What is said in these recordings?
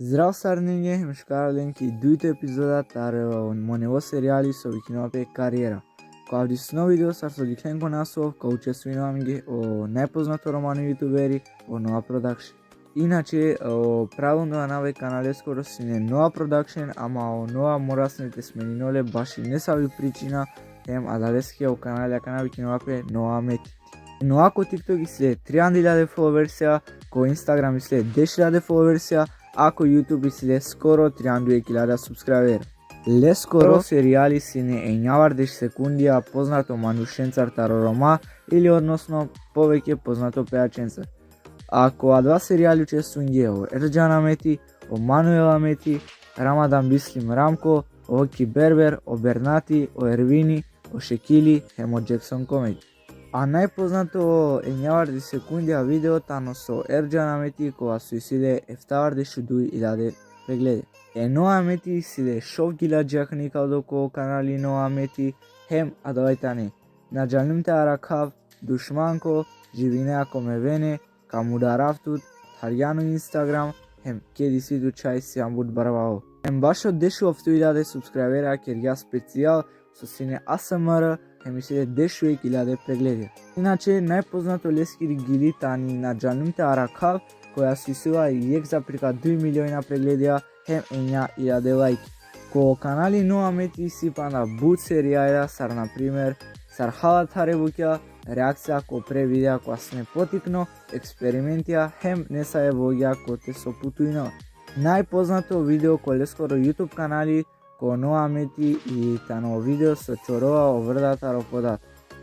Zdrav sarninge, mshkarlenki duite epizodat are monevo seriali so vikinope karijera. Kao avdi s novo video sar so diklenko nasov kao učestvujem o najpoznato romanu youtuberi o Nova Production. Иначе, правилно на наве канале скоро си не Нова Production, ама о Нова морасните смениноле баш и не сави причина, тем адалески о канале канави киновапе Нова Мети. Но ако TikTok след 3000 фоловерсија, ко Instagram след 10.000 фоловерсија, ако YouTube след скоро 32.000 субскрайбера. Ле скоро серијали си не ењавар 10 секундија познато манушенцар таро рома или односно повеќе познато пејаченцар. Ако два серијали учествување о Ерџан Амети, о Мануел Амети, Рамадан Бислим Рамко, о Оки Бербер, о Бернати, о Ервини, о Шекили, Хемо Джексон Комеди. А најпознато ењавар 10 секундија видео тано со Ерџан Амети кога суисиде ефтавар 10.000 прегледи. Нова Амети сиде шов гиладжак никалдоко канали Нова Амети, хем адавајтани. Наджалнимте аракав, душманко, живине ако ме вене, камударафтут, тарјано Инстаграм, хем кеди свиду чај си амбуд барвао. Хем баш од 10.000 субскрайбера керја специјал со сине АСМР, хем и сиде 10.000 прегледи. Иначе најпознато лескири гили тани наджалнимте аракав, која си сила и 1,2 милиони прегледија, хем ења 1000 лајки. Ко канали Нова Амети сипана буд серијаја сар например сар халат харебуќа, реакција ко пре видеа која се не потикно, експериментија, хем не са евогија ко те со путуино. Најпознато видео коле скоро YouTube канали ко Нова Амети и тано видео со чорова оврдатаро подат.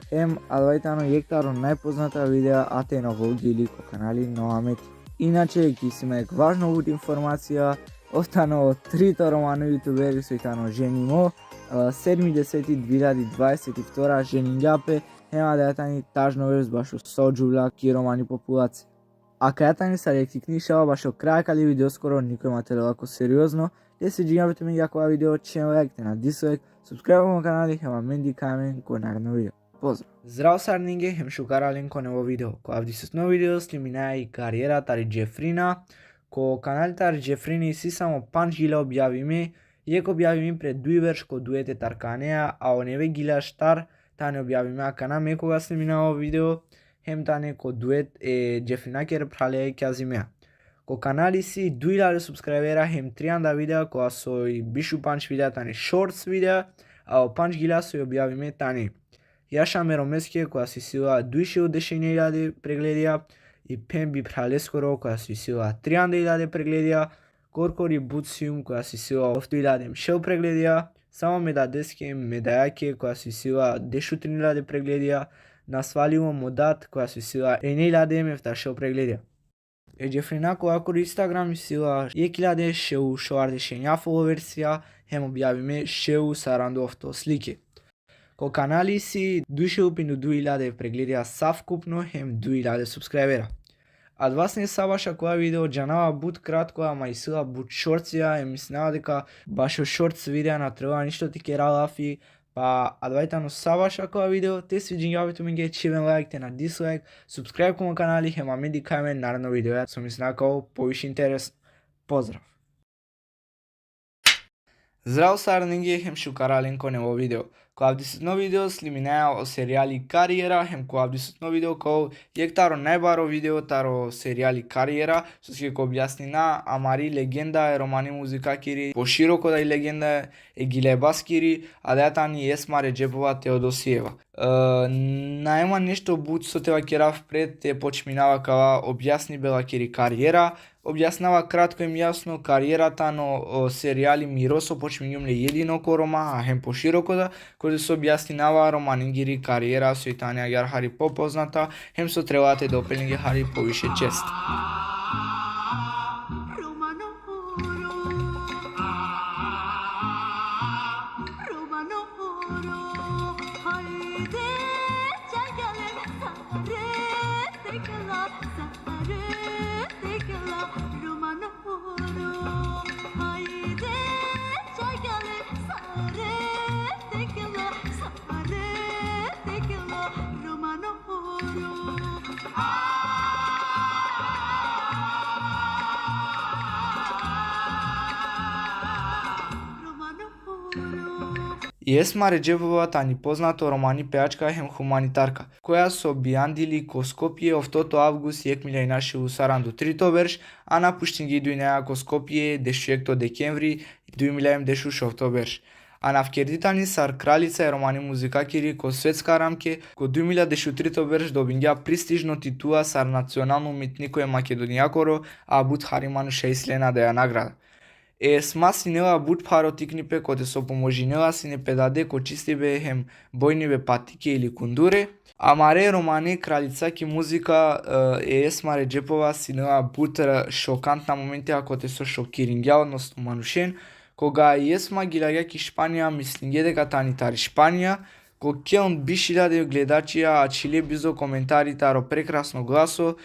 Хем адвајтано јектаро најпозната видеа атено волгили ко канали Нова Амети. Иначе ки си мек важно вуд информација, остано 3 романо јутубери со тано женимо, 7.10.2022 женињапе, хема да јатани тажно вебс башо соџувля ки романи популација. А кајатани са лекти книшава башо крај кали видео скоро никој материјал ако сериозно, те се джињавите ми јакова видео, чен лайкте на дислайк, субскрајбамо канали, хема менди камен кој наредно видео. Поздрав! Здрав сарнинге, хем шукарален ко нево видео. Ко авди с ново видео слиминаја и кариера тари Джефрина, ко канали тари Джефрина и си само панч гила објавиме, иеко објавиме пред дујверш ко дуете тарканеа, а оневе гила штар, тане објавиме, а кана ме кога слиминава видео, хем тане ко дует Джефрина кер пралеја и кјазимеа. Ко канали си 2000 субскрайбера, хем 300 видеа, која со и бишу панч видеа тане шортс видеа, а о панч гила со и објавиме тане Јаша Меромеске која си сила 210.000 прегледија и Пемби Пралескоро која си сила 300.000 прегледија, Коркори Буциум која си сила 2.000 шел прегледија, само Медадеске Медајаке која си сила 10.000 прегледија, Насваливо Модат која си сила 1.000 мефта шел прегледија. Джефрина која кори Инстаграм и сила 1.000 шеу шоарде шења фоловерсија, хем објавиме шеу сарандовто слике. Ко канали си душе упину 2000 прегледија савкупно, хем 2000 субскрайбера. А вас не сабаша која видео джанава буд кратко, ама и сила буд шорција, мислева дека башо шорц видеа на треба ништо ти кералафи, па адвајтано сабаша која видео, те свиџињавито ми ге чивен лайкте на дислайк, субскрайб ко канали, хема меди кајмен наредно видео, со мислева као повише интерес. Поздрав! Здрав сарнинге, хем шукарален ко нево видео. Ко авди с ново видео слиминаја о серијали кариера, хем ко авди с ново видео као јектаро најбаро видео таро серијали кариера, со ски ко објаснина Амари легенда е романи музика кири, пошироко да и легенда е гилебас кири, а да јатани Есма Реџепова Теодосиева. Најма нешто буд со тева керав пред те почминава кава објасни бела кири кариера, објаснава кратко и јасно кариерата но серијали Миросо почмињумле едино ко рома, а хем пошироко да, кој се објаснинава романингири кариера со Итанија Јар Хари попозната, хем со требате да опелинге Хари повише чест. И Есма Реджепова, тани познато романи пеачка хем хуманитарка, која со бијандили ко Скопје овтото август 2023 верш, а напуштин ги дујнеа ко Скопје дешуекто декември 2026 верш. А навкердитани сар кралица е романи музикакири ко светска рамке, ко 2023 верш добиња престижно титула сар национално уметникој македонијакоро, а Абут Хариману шеислена да ја награда. Есма синела Абут паротикнипе коте со поможинела сине педаде ко чистибе хем бојниве патике или кундуре, а маре романи кралица ки музика Есма Реджепова синела Абут шокантна моменти коте со шокирингја, односно манушен, кога Есма ги лаѓа ки Шпанија мислинге дека танитари Шпанија, ко келн бишилјаде гледачија, а чиле бизо коментари таро прекрасно гласо.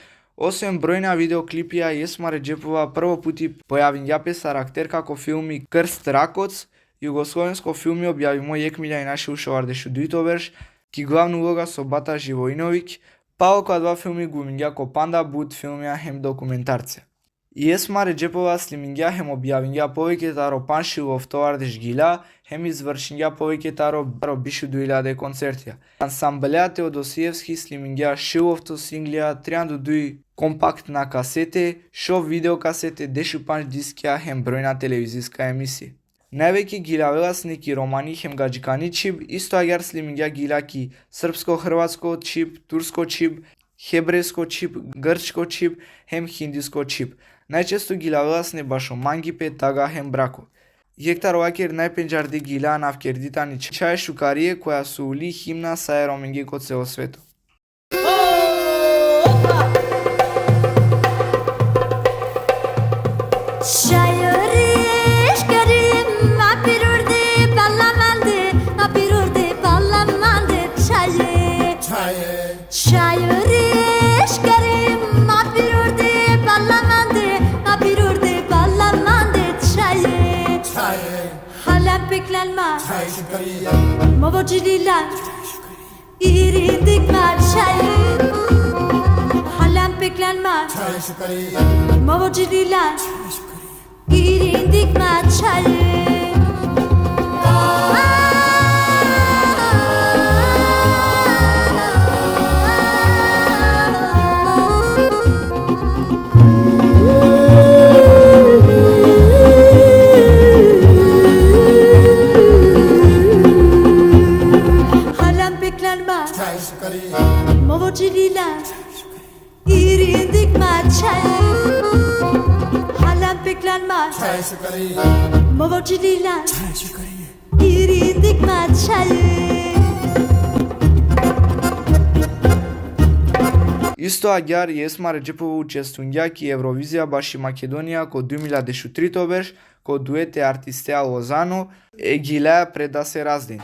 Освен бројна видеоклипија, Есма Реджепова прво пути појавин јапе сар актер како филми Крст Ракоц, југословенско филми објави Мој екмилја и наши ушовар дешу дуито верш, ки главна улога со Бата Живојиновиќ, па окоа два филми глумиња ко Панда Бут филмија хем документарце. Есма Реджепова слимиња хем објавиња повеќе таро панши во втовар деш гила, хем извршиња повеќе таро бишу 2000 концертија. Ансамблеа Теодосиевски слимиња шиловто синглија, трианду дуи компакт на касете, шов видеокасете, дешу панш дискија, хем бројна телевизиска емисија. Највеќе гилавела снеки романи хем гаджикани чип, исто агар слимиња гила ки српско-хрватско чип, турско чип, хебреско чип, грчко чип, хем хиндиско чип. Најчесто гилавела сне башо мангипе, тага хем брако. Јектар овакер најпенџарди гила навкердитани чај шукарие која су ули химна са е роминги ко цело свето. Mavocililer irindik çayı Halem beklenmez Mavocililer irindik çayı Mavocililer irindik çayı Halem beklenmez Mavocililer irindik çayı Исто агар Есма Реджепова учествувања ки Евровизија баши Македонија ко 2003 верш, ко дуете артистеа Лозано, гилеа пред да се раздени.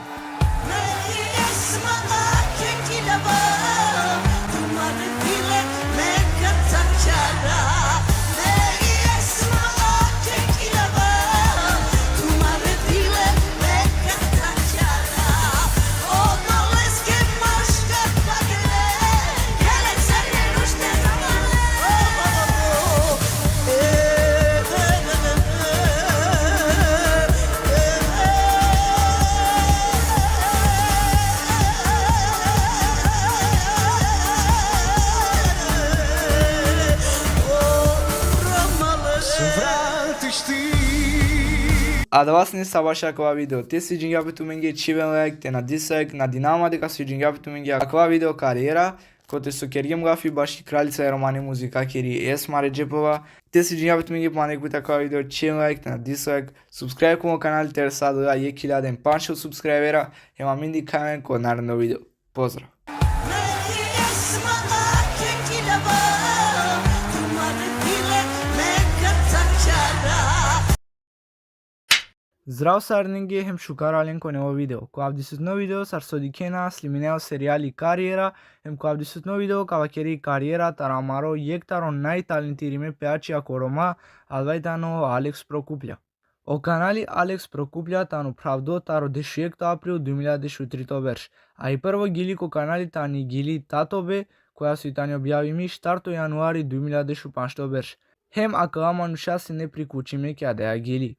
А да вас не сабаша аква видео, те свиѓањето менге чивен лайк, те на дислайк, на динама дека свиѓањето менге аква видео кариера, коте со Кергем Гафи баши кралица е романи музика кери Есма Реджепова. Те свиѓањето менге па некој таква видео, чивен лайк, на дислайк, субскрајб кон канал тер садога 1000 паншо субскрајбера, ема минди камен кон наредно видео. Поздрав! Здрав сарнинге хем шукарален кон ево видео. Ко авдисутно видео сар содикена слиминео серијали кариера, хем ко авдисутно видео кавакери кариера тарамаро јектаро најталентириме пеачи ако рома алвајтано Алекс Прокупља. O kanali Alex Prokupľa tanu pravdo taro 10 април 2023 верш, а и прво гили ко канали тани гили татове, која се тани објавими 4 јануари 2025 верш. Хем акала мануша се не прикучиме ќе да ја гили.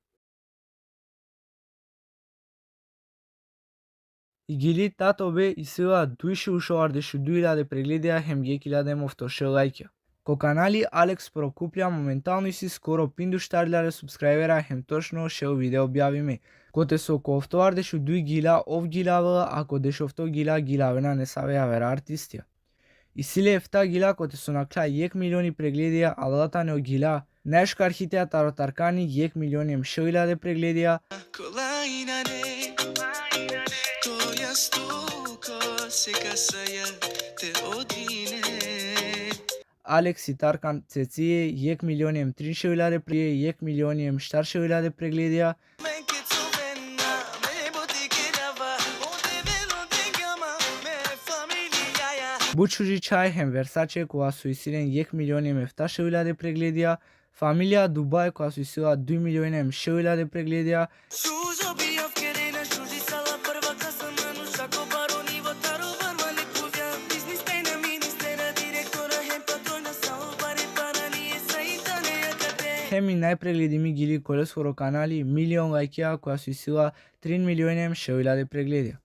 и gili tato be isila duishi ushoardeshu 2000 прегледија хем ги килјадемо втоше лајќа. Ко канали Алекс Прокупља моментално си скоро пинду штарлјаре субскрајбера хем точно шел видео објавиме. Коте со ко офтоардешу дуи гила ов гилавела, ако дешовто гила гилавена не савејавера артистија. Исиле ефта гила коте со наклаа 1 милиони прегледија, алата не гила Нешко архитеа таротаркани 1 милиони ем 6000 прегледија. Алекс и Таркан Цецие 1 милиони ем 3000 прегледија, 1 милиони ем 4000 прегледија. Бучужи чај хем Версаче која со исилен 1 милиони ем 7000 прегледија. Фамилија Дубај која со исила 2 милиони ем 6000 прегледија. Хеми најпрегледими гили коле скоро канали милион лајкија која со исила 3 милиони ем 6000 прегледија.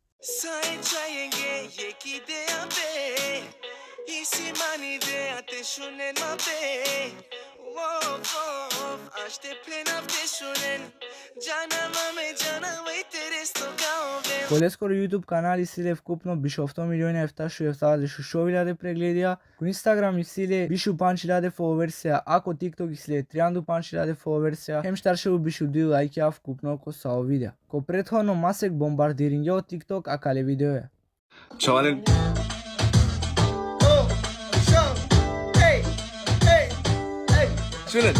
Коле скоро YouTube канали силе вкупно бишу 2 милиони ефташу ефтадешу 6000 прегледија. Ко Instagram исиле бишу 5000 фоловерсија, ако TikTok исиле 5000 фоловерсија, хем штаршеу бишу 2 лајкија вкупно ко сао видео. Ко претходно масек бомбардиринѓа од TikTok, а кале видео е. 저는 주는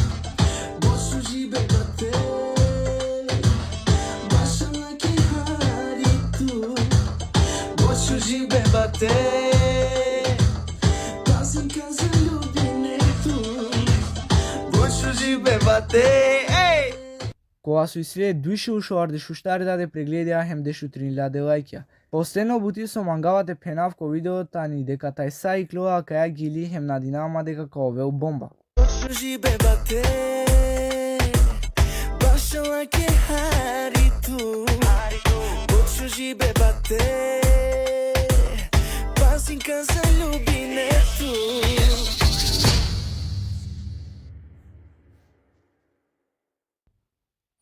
Која со исиле дуише ушоардешу 4000 прегледија хем дешу 3000 лајкја. Последно бути со мангавате пенав ко видеото ни дека тај са и клоа каја гили хем надинама дека као вел бомба.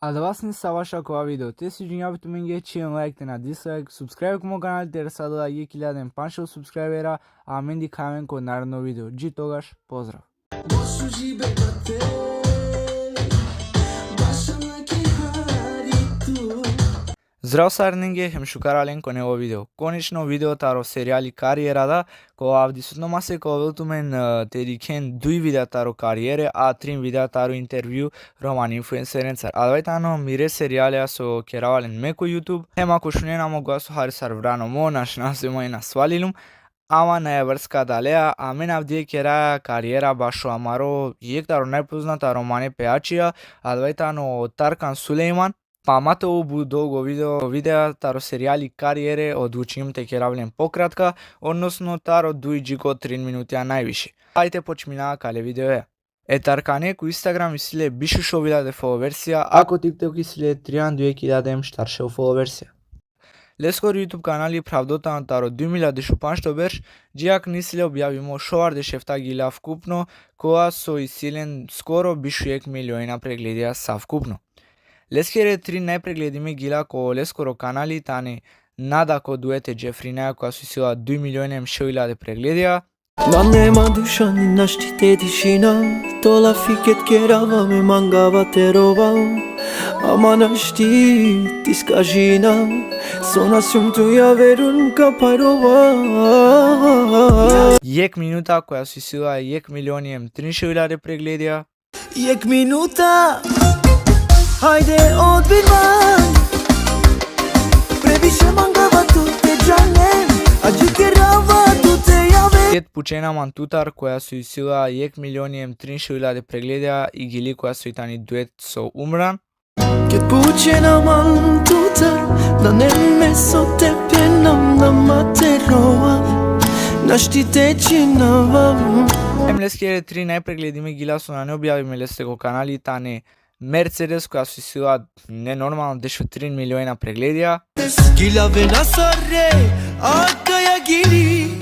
А да вас не саваша кова видео, те си джинјавито менге чиен лайк на дислайк, субскрајб ко мој канал те расадала 1000 паншел субскрајбера, а мен ди камен ко наредно видео. Джи тогаш, поздрав! Здрав сарнинге, хем шукарален ко него видео. Конечно видео таро серијали кариерада, која авдисутно масе која велтумен тедикен дуи видеа таро кариере, а 3 видеа таро интервју роман инфлуенсеренцар. Адвајтано мире серијалеа со керавален меко YouTube, хем ако шунена могуа со харисар врано мо, наш насвема и насвалилум, ама не е врска далеа, а мен авдие кера кариера башо амаро, јектаро најпозната романе пеачија, адвајтано Таркан Сулейман, па мате обу долго видеа таро серијали кариере одлучим те керавлен пократка, односно таро дуиджико 3 минути а највише. Ајте почминаа кале видео е. Таркане ко Instagram исиле бишу 6000 фоловерсија, ако TikTok исиле 3200 ем штаршел фоловерсија. Лескоро YouTube канали правдота на таро 2000 шупан што берш, джијак нисиле објавимо шоварде шефта гила вкупно, која со исилен скоро бишу 1 милиони прегледија са вкупно. Лескере 3 најпрегледими гила ко лескоро канали тане нада ко дуете Джефринеја која со сила 2 милиони ем 6000 прегледија. Ma nema duša ni naštite tišina, tola fiket keravame mangava terova, ama našti tiskajina, sona sum tu ja verun kaparova. 1 минута која со сила 1 милиони ем 3000 прегледија. 1 minuta, hajde odbirma, previše mangava tu te džanem, a džikerava tu te jave. Кет пучена мантутар која со исила 1 милиони ем 3000 прегледија и гили која со итани дует со Умран. Ket pučena man tutar, da ne me so te pjenam na materoa, našti tečinava. Лескере 3 најпрегледими гила со на не објавиме лесте го канали тане Mercedes која се сила ненормално дешо 3 милиони прегледија. Gilave na sare, Akaya gili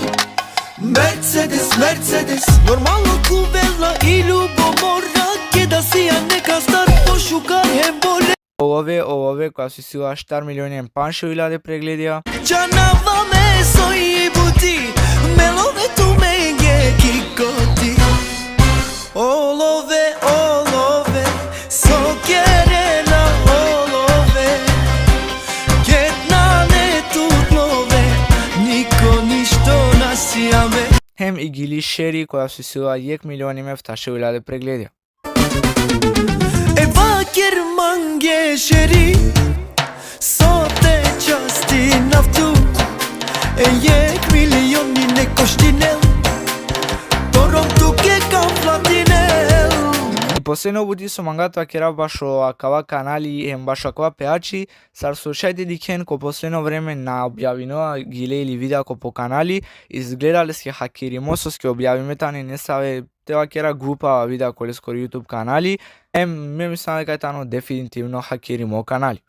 Mercedes, Mercedes Normalno kuvela i ljubomora Keda si ja neka star pošuka embole Олове која се сила 4 милиони паншо илјаде прегледија. Canava meso i buti Melove tu menge kikoti Olove, olove So kjerena olove Jedna ne tutlove Niko ništo nasijame Хем и Гили Шери која се сила 1 милиони вташе илјаде прегледија. Eva Germange şeri Sote časti naftu 1 miljon ne koštinel Toronto ke kam platinel И последно бути со мангата кера баш акава канали ем баш акава пеачи сар слушајте дикен ко последно време на објавино гиле или видеа ко по канали изгледале ске хакери мосос ке објавиме тани не саве тева кера група видеа коле скоро YouTube канали ме мислам дека е тано дефинитивно хакери мо канали.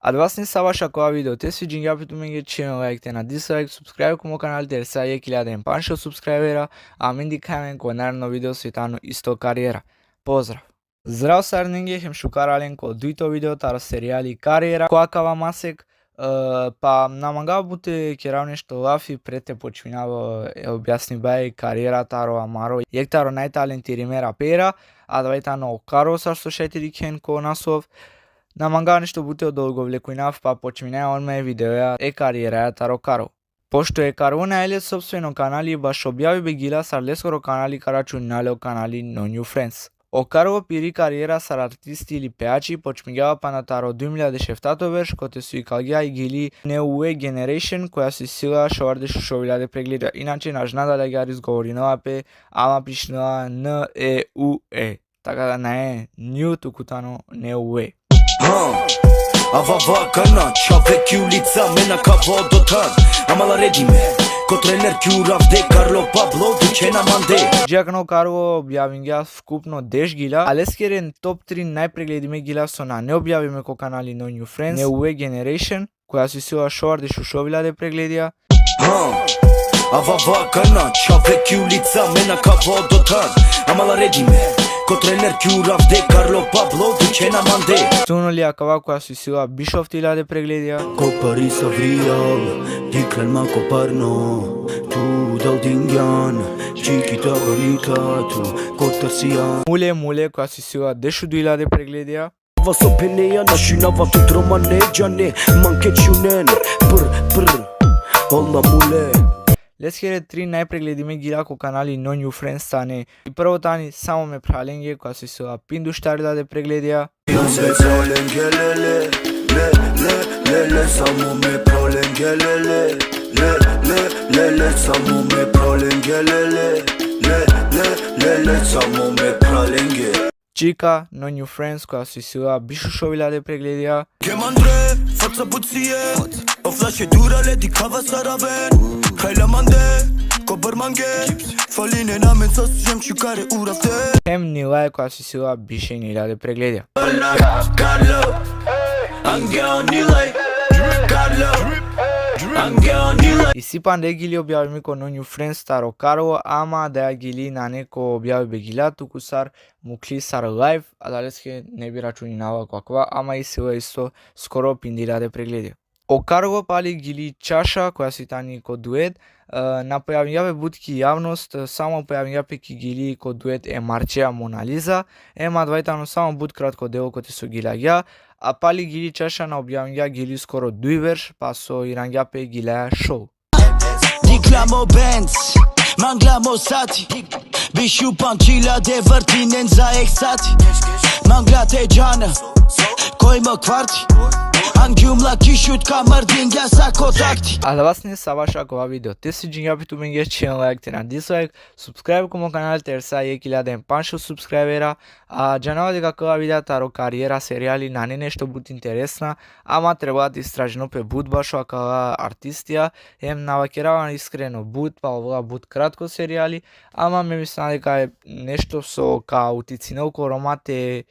А да вас не са ваша кова видео те си джингапиту менге чиме лайкте на дислайк, субскрайб ко мо канали те са 1000 паншо субскрайбера, а мен дикамен ко наредно видео со тано исто кариера. Поздрав! Здрав сарнинге хем шукарален ко дуито видео таро серијали кариера која кава масек па на манга буте керав нешто лафи прете починава објасни бај кариера таро амаро јек таро најталентириме рапера а давај тано каро сар слушајте дикен ко насов на манга нешто буте одолго влекујнав па почминаја он ме видеоја кариера таро каро. Пошто е каро најле собствено канали баш објави бегила сар лескоро канали карачу налео канали No New Friends. Окарго пири кариера сар артисти или пеачи почмигава па на таро 2006 верш коте су и калгија и гили New Generation која се сила шоварде шушовилјаде прегледа. Иначе нажнада да ги изговоринова пе ама пишнува N-E-U-E. Така да не е New тукутано New. Avava kanat, çavek ulica mena kavo dotar Amala redime, ko trener Kjurav de Carlo Pablo Duchena mande Джакно Каро објавиња вкупно 10 гила, а лескерен топ 3 најпрегледиме гила со на не објавиме ко канали No New Friends, New Generation, која се сила шоварде шушовилјаде прегледија. Avava kanat, çavek ulica mena kavo dotar Amala redime, ko trener Kjurav de Carlo Pablo Duchena mande Сунули акава која се сила бишофтилјаде прегледија. Kopari savrijal, diklen ma koparno Tu dal dingjan, čikita bonita tu Kotar sijan Муле која се сила дешудуилјаде прегледија. Vaso peneja na shynava tu tromane gjane Manke qunen, pr Olla mule Лескере 3 најпрегледиме гила ко канали No New Friends тане. И прво тани само ме праленге која се сила пиндуштарилјаде прегледија. Se prolen gelele Le Samo me prolen gelele Le Samo me prolen gelele Le Samo me prolen gelele Чика, No New Friends која се сила бишушовилјаде прегледија. Kemandre, fața puție O flashe durale di kava saraven Haila mande, kobar mange Faline namen sos jem shukare urafte Хем Нилај која се сила бишенилјаде прегледија. Carlo Angel Nilay Carlo Angel Nilay И сипан да гили објавиме ко No New Friends старо Каро, ама да ја гили на неко објави бегила, туку сар мукли сар лайв, а далеске не би рачунинава каква, ама и сила исто скоро пиндилјаде прегледи. Окарго пали гили чаша, која си тани ко дует, на појавињаве будки јавност, само појавињаве ки гили ко дует е Марчеа Монализа, ема двајтано само буд кратко дело коте со гилаѓа, а пали гили чаша на објавиња гили скоро дуј верш, па со иранѓапе гилаја шоу. Diklamo Benz Manglamo sati Bishu pancila de vërtinen za eksati Manglat e gjana Koj më kvarti Angjumla kishut ka mardingja sa kontakti. А да вас не са ваша кова видео, те си джингапиту менге чен лайк на дислайк, субскрайб ко мо канал тер са 1000 паншо субскрайбера, а джанава дека кова видео таро кариера серијали на не нешто бут интересна, ама треба да истражено пе бут башо акава артистија, ем навакерава искрено бут, па ова бут кратко серијали, ама ме мислам дека е нешто со ка утицинел ко ромате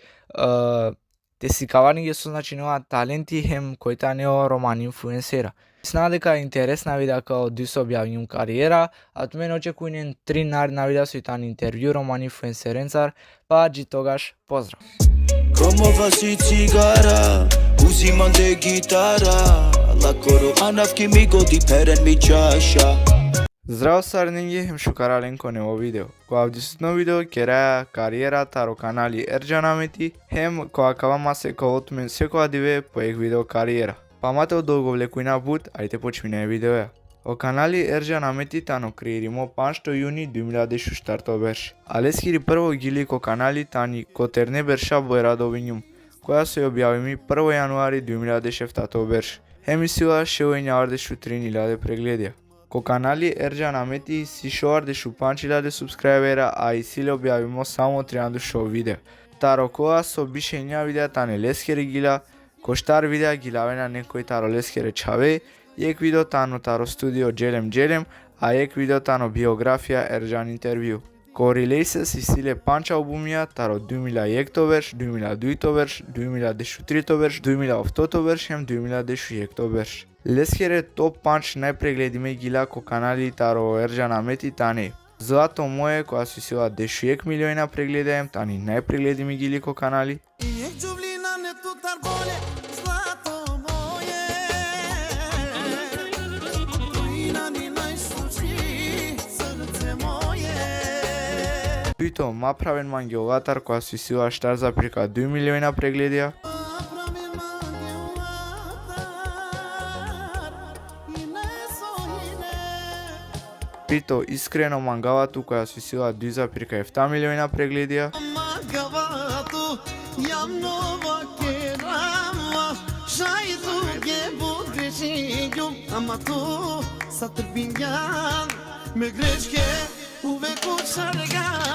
Те сикавани ги созначинуваат таленти хем кои танео роман инфлуенсера. Сна дека е интересна видеа као ди се објавиум кариера, а од мене очекување 3 наредна видеа со тан интервју роман инфлуенсеренцар, па джи тогаш поздрав. Кромова си цигара, узимам де гитара, лакоро анавки ми годи перен ми чаша. Здраво сарнинги, хем шукараленко нево видео. Која вдисутно видео кераја кариера таро канали Ерџан Амети, хем која кавама се као од мен секоја диве поех видео кариера. Памате од долго влекујна бут, ајте почмине видеоја. O kanali Erđan Ametit ano kreirimo 5 juni 2010 starto berš. Aleskiri prvo gili ko kanali tani koterne berša bojradovinjum, koja se objavimi 1 januari 2010 tato berš. Emisija šeojenja ardešu 3000 pregledja. Ko kanali Erđan Ameti si šo ardešu 5000 subscribera, a i sile objavimo samo 300 videa. Taro koja so bišenja videa tane leskeri gila, ko štar videa gilavena nekoj taro leskere čave, एक वीडियो तानो तारो स्टूडियो जेलेम आ एक वीडियो तानो biografija Erđan intervju. Ko release si sile 5 albumija taro 2001 verš, 2002 verš, 2003 verš, 2008 verš hem 2010 verš. Leskere top 5 najpregledime gila ko kanali taro Erđan Ameti tane. Zlato moje koja su sila 10 miliona pregledajem tani najpregledime gili ko kanali. Pritom napraven mangiolatar koja su sila štar za prika 2 miliona pregledja. Prito iskreno mangalatu koja su sila 2 za prika 7 miliona pregledja.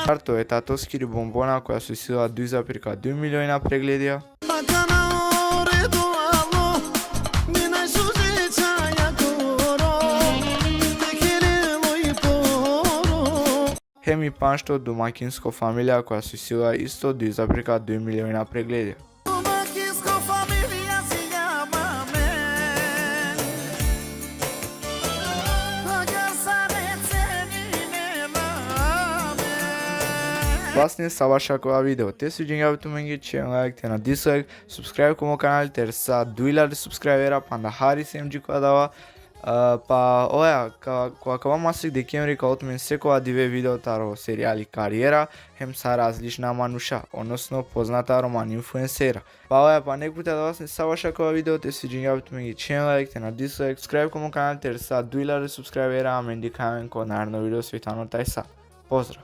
Parto je tatoskiri bombona koja su sila 2,2 miliona pregledja. Hemi panšto domaćinsko familija koja su sila isto 2,2 miliona pregledja. Vlastne sa vaša kova video. Te su džingavito mengi, čejem like, te na dislike, subscribe komo kanal, ter sa 2000 subscribera, pa da hari sem džikova dava. Pa oja, kava masik dekemri kao od men sekova dive video taro serijali karijera, hem sa različna manuša, odnosno poznata roman influencera. Pa oja, pa nek puta da vas ne sa vaša kova video, te su džingavito mengi, čejem like, te na dislike, subscribe komo kanal, ter sa 2000 subscribera, a men dikajem ko naredno video svitano taj sa. Pozdrav!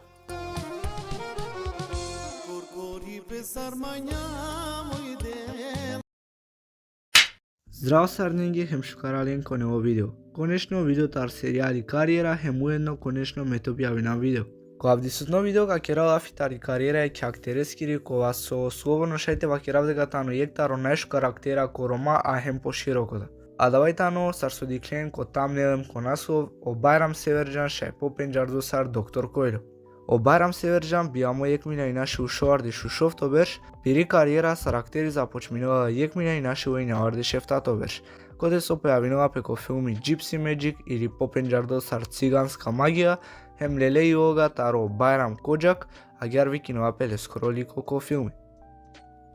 Zdravo sarningi, hem šukaralenko nevo video. Konečno video tar serijali karijera, hem ujedno konečno me to objavina video. Kova vdisutno video ka kera lafi tari karijera je karaktereskiri kova so slobodno šajte va kera vdega tano jek taro najšu karaktera ko Roma, a hem po širokoda. A davaj tano sar so diklen ko thumbnailem ko naslov o Bayram Severjan šaj popenđardo sar Dr. Koilo. O Bayram Severjan bijamo 1 miliona šušo ardešu šofto berš, piri karijera sa karakteri započminula 1 miliona šuojna ardešu tato berš, kode so pojavila preko filmi Gypsy Magic ili popenđardo sar ciganska magija, hem lele yoga taro Bayram Kojak, a gyar vikinova pele skoroliko ko filmi.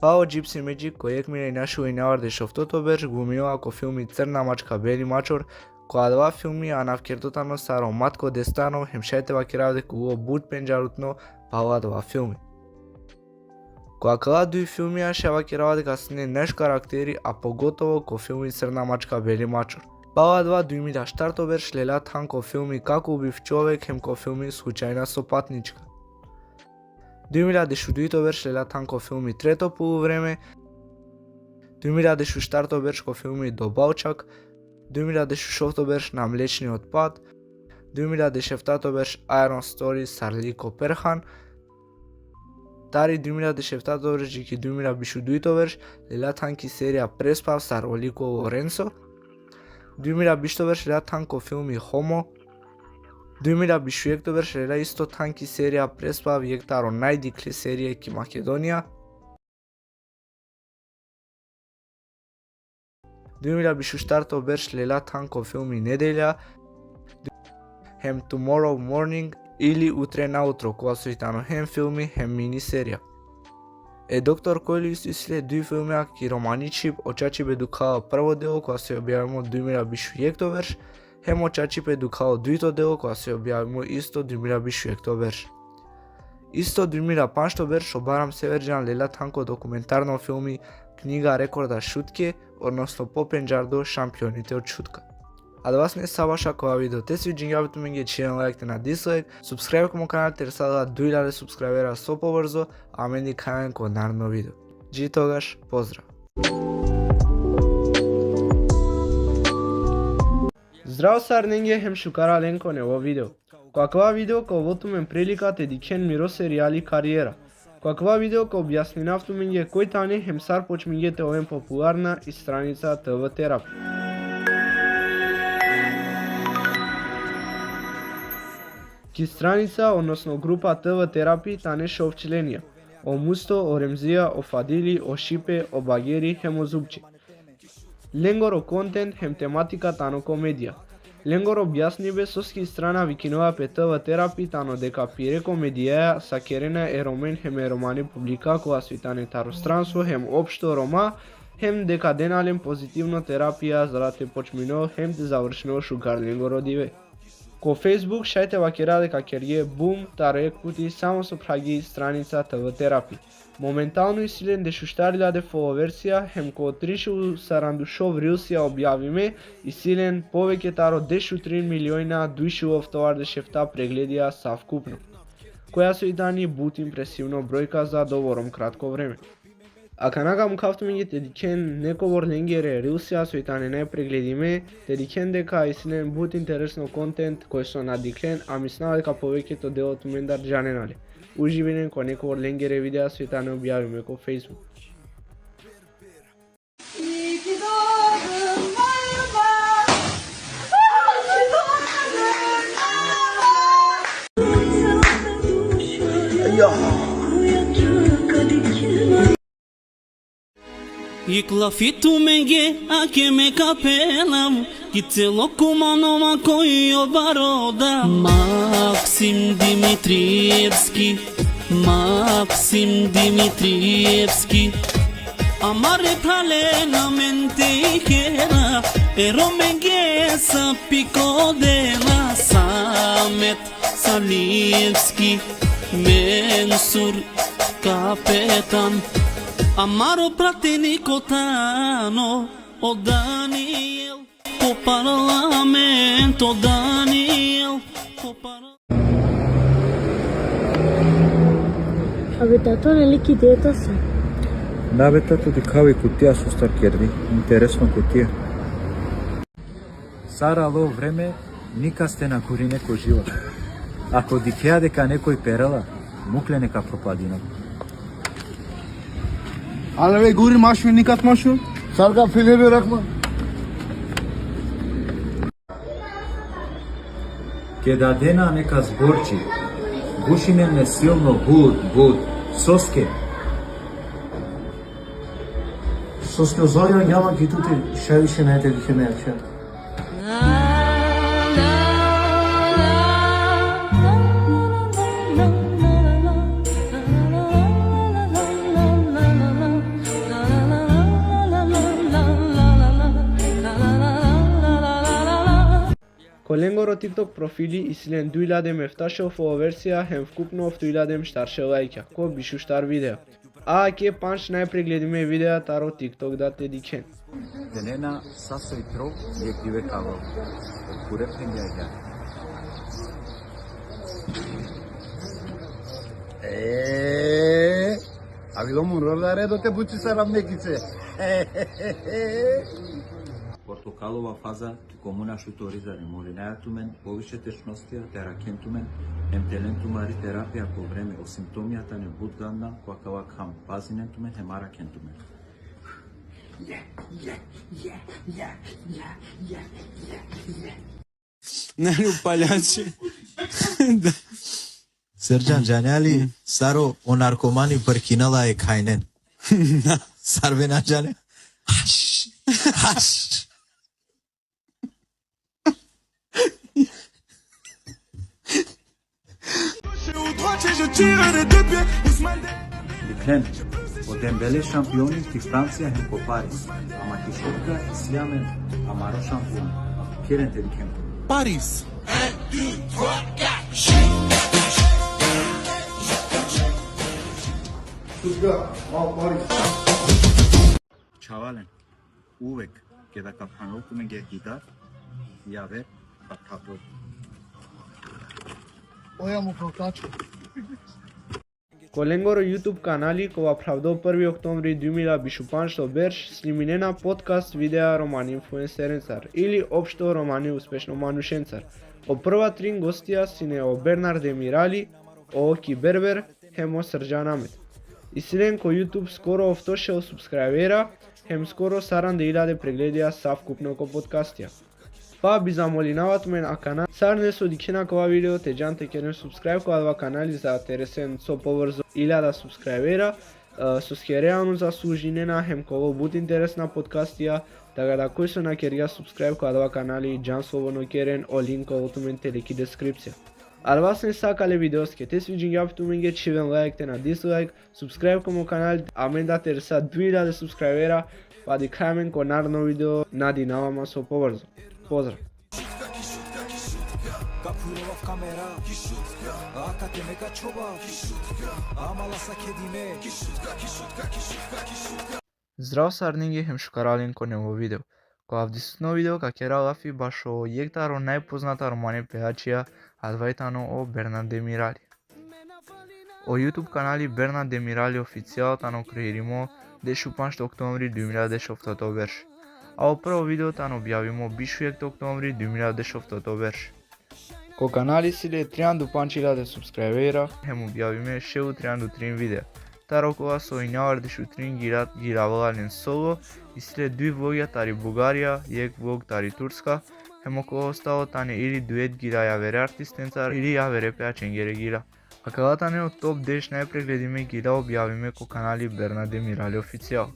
Pa o Gypsy Magic ko 1 miliona šuojna ardešu tato berš glumila ko filmi Crna mačka, Beli mačor, koja dva filmi a navkertotano saro Matko Destano hem šajte vakiravde kugo bud penđarutno pa ova dva filmi. Koja kala dui filmi a še vakiravde kasne neš karakteri a pogotovo ko filmi Crna mačka, Beli mačor. Pa ova dva 2000 štarto berš lela tan ko filmi Kako ubiv čovek hem ko filmi Slučajna sopatnička. 2002 berš lela tan ko filmi Treto poluvreme, 2000 štarto berš ko filmi Dobavčak, 2006 berš na Mlečni odpad, 2007 berš Iron Story Sarliko Perhan, tari 2007 berš jiki 2002 berš lela tanki serija Prespav sar Oliko Lorenzo, 2002 berš lela tanko filmi Homo, 2001 berš lela isto tanki serija Prespav jek taro najdikli serije ki Makedonija, 2000 бишуштарто берш Лела Танко филми Неделја, хем Tomorrow Morning или Утре наутро, кога со итано хем филми, хем мини серија. Доктор Којли истисле дуи филми ки романичип, очачип едукао прво дело кога се објавимо 2000 бишу верш, хем очачип едукао дуито дело кога се објавимо исто 2000 бишу верш. Исто 2000 паншто верш обарам Северџан Лела Танко документарно филми книга рекорда шутке, односно попенџардо шампионите од шутка. А да вас не сабаша кога видео те свиѓа јавите ми ги чиен лайк на дислайк, субскрајб кому канал те сада 2000 субскрајбера со побрзо, а мене кајен кон наредно видео. Джи тогаш, поздрав! Здраво сарненге хем шукара ленко нево видео. Каква видео ко вотумен прилика те дикен миро серијали кариера. Каква видео ко објаснинавту менге кој тане хем сар почмингете овен популарна и страница ТВ Терапи. Ки страница, односно група ТВ Терапи тане шовчленија. О Мусто, о Ремзија, о Фадили, о Шипе, о Багери, хем о Зубче. Ленгоро контент хем тематика тано комедија. Ленгор објасниве соски страна викинова пе ТВ Терапи тано дека пире комедија са керена е ромен хем е романи публика кога свитане таространство хем општо рома хем дека деналем позитивно терапија за да те почмино хем те завршно шукар Ленгор одиве. Ко Facebook шајте вакера дека керје бум тарек пути само со праги страница ТВ Терапи. Моментално исилен дешуштарилјаде фоловерсија, хем ко отришу сарандушов рилс ја објавиме, исилен повеќе таро дешу 3 милиони душу овтовар дешефта прегледија савкупно, која со и дани бут импресивно бројка за довором кратко време. А канага му кафтумиње те дикен нековор ленгере рилсија со и тане не прегледиме, те дикен дека исилен бут интересно контент кој со надиклен, а мислам дека повеќето делот умендар джаненале. Уживенен ко нековор ленгере видеа со и тане објавиме ко Facebook. E clafito menge ake me kapelam ki celo kumanoma koji obaroda Maksim Dimitrievski Amare pralena mente ikera Ero menge sa pikodela Samet Salivski Mensur Kapetan Amaro prateni cotano, o Daniel, o parlamento, Daniel, o Абе, тато, нели кидета се? Да, бе, тато, ти као и кутија со старкерди. Интересно кутија. Сарало време, ника сте на кори некој жива. Ако дикеа дека некој перела, мукле нека пропадина. Ale ve guri maşu nikat maşu. Sarga filebe rakma. Ке дадена нека зборчи. Гушине ме силно буд. Соске. Sosno zorja njama ki tuti še ne te diheme akša. Коленгоро TikTok профили исилен 2000 мефташо фоловерсија хем вкупно 2000 штарше лајќа, ко бишу штар видео. А ке панч најпрегледиме видеа таро TikTok да те дикен. Денена сасој тров је киве каво. Курепен јаѓа. Avilo mun rolare do te buči saram nekice. Портокалова фаза комуна шуторизари молинајатумен, повише течностија, теракентумен, емтелентумари терапија по време о симптомијата не будганна, коакава кам пазинентумен, хемаракентумен. Нали упалјачи? Серџан џањали, саро о наркомани пркинала е кајнен. Сарвена џане. Дикlen, o Dembele şampiyonu ki Fransa hem ko Paris. Ama ki şotka İslam'ın amaro şampiyonu. Kiren te Diklen. Paris. Çavalen, uvek kada kaphanok me ge gidar ya ve kaphapo. Oja mu protaču. Коленгоро YouTube канали кога правдо 1 октомври 2025 берш слиминена подкаст видеа романи инфлуенсеренцар или општо романи успешно манушенцар. О прва трин гостија сине о Бернар Демирали, о Оки Бербер, хемо Срджан Амет. И силен ко YouTube скоро офтошел субскрајбера, хем скоро саран 1000 прегледија савкупно ко подкастија. Па би замолинават мен а канал сарне со дикена кова видео те джанте керен субскрајб кога два канали за тересен со поврзо 1000 субскрајбера со схереално заслужинена хем кого бут интересна подкастија така да кој со на керија субскрајб кога два канали джан слободно керен о линк од мен телеки дескрипција. Ал вас не сакале видеос ке те свиџин јаптуменге чивен лайк те на дислайк, субскрајб комо канал, а мен да тереса 2000 субскрајбера, па ди крајмен ко нарно видео нади навама со поврзо. Поздрав! Здрав сарнинги хем шукаралин ко нево видео. Кога вдисутно видео ка кера лафи баш о јектаро најпозната романи пеачија адвајтано о Бернар Демирали. О YouTube канали Бернар Демирали официјал тано креиримо 15 октомври 2010 берш. А о прво видео тан објавимо 5 октомври 2010 берш. Ко канали силе 3.000 субскрајбера, хем објавиме шеу 3.3 видеа. Тарокова со инјавар дешутрин гиравалален соло и силе дуи влогја тари Бугарија, јек влог тари Турска, хем око остало тане или дует гира јавере артистенцар или јавере пеаченгере гира. А калатане од топ 10 најпрегледиме гира објавиме ко канали Бернар Демирали официјал.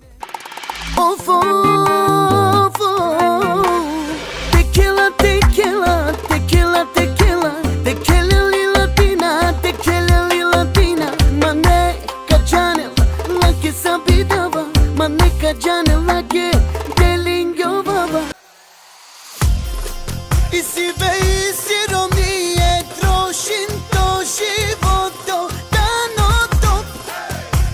Tequila, tequila, tequila, tequila, tequila latina, tequila latina, maneca janela, la que sabidava, maneca janela que delingo baba. I si vei si romi e troshin to životo dano to,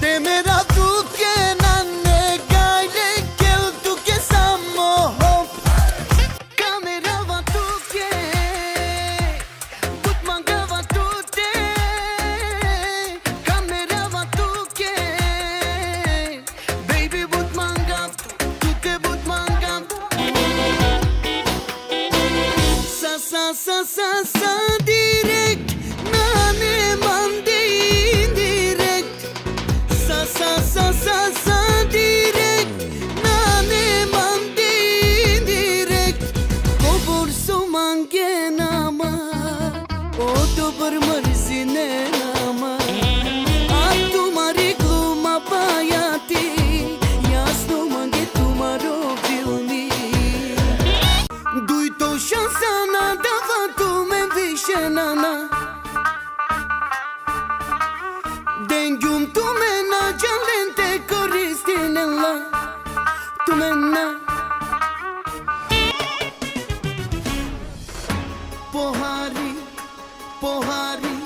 temera tu que nane gaile kel tu que samo hop. Kamerava tu que but mangava tu te, kamerava tu que baby but mangav tu te but mangav. Sa direct nane mandi direct. Sa direct nane mandi direct. Kobor so mange nama o dobar marzi ne nama. A tumari gluma payati jasno mange tumaro filmi. Duj to šansa nadava tu me više nana. Dengjum tu me na jalente koristinella. Tu me na Pohari, pohari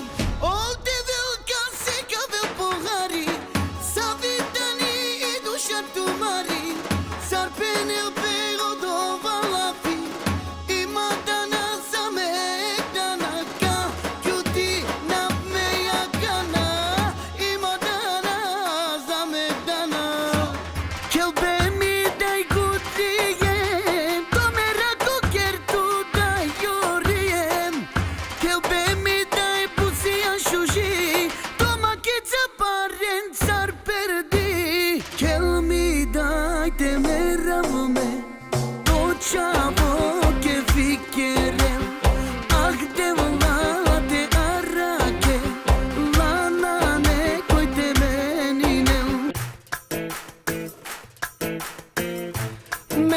Olde velika seka vel pohari Savitani i duša tumari Sarpenil pero do valafi Ima dana za me danaka Kjuti na meja kana Ima dana za me dana Kelbe mi daj gut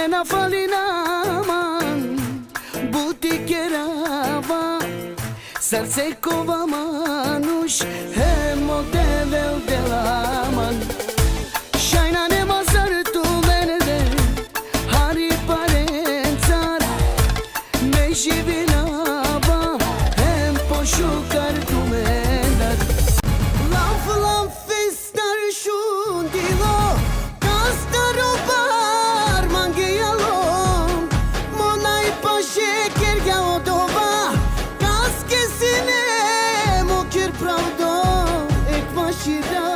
Žena fali naman, buti kerava, srce kova manuš, hemo devel delaman. Shajna nema zartu mene, hari parencar, me živi nava, hem pošukar tu menat. Lam festar šundilo, kastaro bar mangijalo, monaj pa šeker ga odova, kaske sine mokir pravdo, ek vašira.